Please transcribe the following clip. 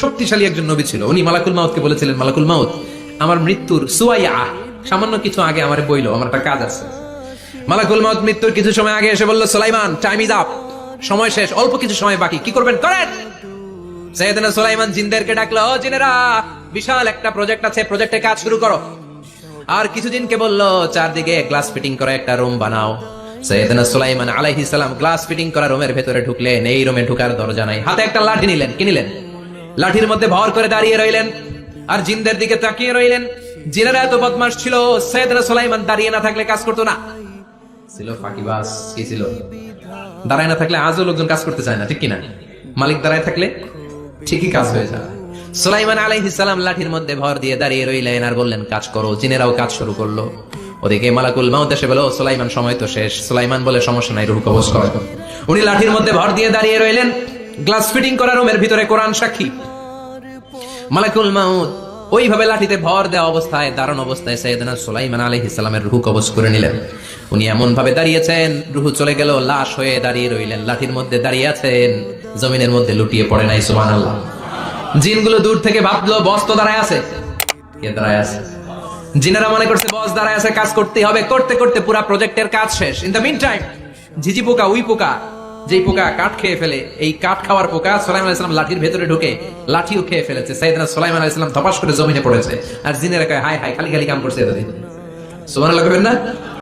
শক্তিশালী একজন নবী ছিল। উনি মালাকুল মাউতকে বলেছিলেন, মালাকুল মাউত, আমার মৃত্যুর সুয়াইয়া সামান্য কিছু আগে আমার বইলো, আমার একটা কাজ আছে। মালাকুল মাউত মৃত্যুর কিছু সময় আগে এসে বলল, সুলাইমান টাইম ইজ আপ, সময় শেষ, অল্প কিছু সময় বাকি, কি করবেন করেন। সাইয়েদনা সুলাইমান জিনদেরকে ডাকলো, ও জিনেরা, বিশাল একটা প্রজেক্ট আছে, প্রজেক্টে কাজ শুরু করো। আর কিছু জিনকে বললো, চারদিকে গ্লাস ফিটিং করা একটা রুম বানাও। সাইয়েদনা সুলাইমান আলাইহিস সালাম গ্লাস ফিটিং করা রুমের ভেতরে ঢুকলেন। এই রুমে ঢুকার দরজা নাই, হাতে একটা লাঠি নিলেন। কি নিলেন? লাঠির মধ্যে ভর করে দাঁড়িয়ে রইলেন আর জিনদের দিকে তাকিয়ে রইলেন। জিনেরা এত বদমাশ ছিল, সাইয়েদনা সুলাইমান দাঁড়িয়ে না থাকলে কাজ করতো না। ছিল ফাঁকিবাজ। কি ছিল? দাঁড়ায় না থাকলে আজও লোকজন কাজ করতে চায় না, ঠিক কিনা? মালিক দাঁড়ায় থাকলে ঠিকই কাজ হয়ে যায়। সুলাইমান আলাইহিস সালাম লাঠির মধ্যে ভর দিয়ে দাঁড়িয়ে রইলেন আর বললেন, কাজ করো। জিনেরাও কাজ শুরু করলো। ওদিকে মালাকুল মাউত এসে বলো, সুলাইমান সময় তো শেষ। সুলাইমান বলে, সমস্যা নাই, রূহ কবজ করো। উনি লাঠির মধ্যে ভর দিয়ে দাঁড়িয়ে রইলেন। গ্লাস ফিটিং করা রুমের ভিতরে কোরআন সাক্ষী। মালাকুল মাউত ওইভাবে লাঠিতে ভর দেওয়া অবস্থায়, দাঁড়ানো অবস্থায় সাইয়েদনা সুলাইমান আলাইহিস সালামের রূহ কবজ করে নিলেন। উনি এমন ভাবে দাঁড়িয়েছেন, রূহ চলে গেল, লাশ হয়ে দাঁড়িয়ে রইলেন। লাঠির মধ্যে দাঁড়িয়ে আছেন, জমিনের মধ্যে লুটিয়ে পড়ে নাই। সুবহানাল্লাহ। জিনগুলো দূর থেকে ভাবলো, বস তো দাঁড়ায় আছে। কে দাঁড়ায় আছে? জিনেরা মনে করছে বস দাঁড়ায় আছে, কাজ করতেই হবে। করতে করতে পুরো প্রজেক্টের কাজ শেষ। ইন দ্য মিন টাইম ঝিঝি পোকা, উই পোকা, যেই পোকা কাঠ খেয়ে ফেলে, এই কাঠ খাওয়ার পোকা সুলাইমান আলাইহিস সালাম লাঠির ভেতরে ঢুকে লাঠিও খেয়ে ফেলেছে। সাইয়েদনা সুলাইমান আলাইহিস সালাম ধপাস করে জমিনে পড়েছে। আর জিনেরা কয়, হায় হায়, খালি খালি কাম করছে এতদিন। সুবহানাল্লাহ কইবেন না?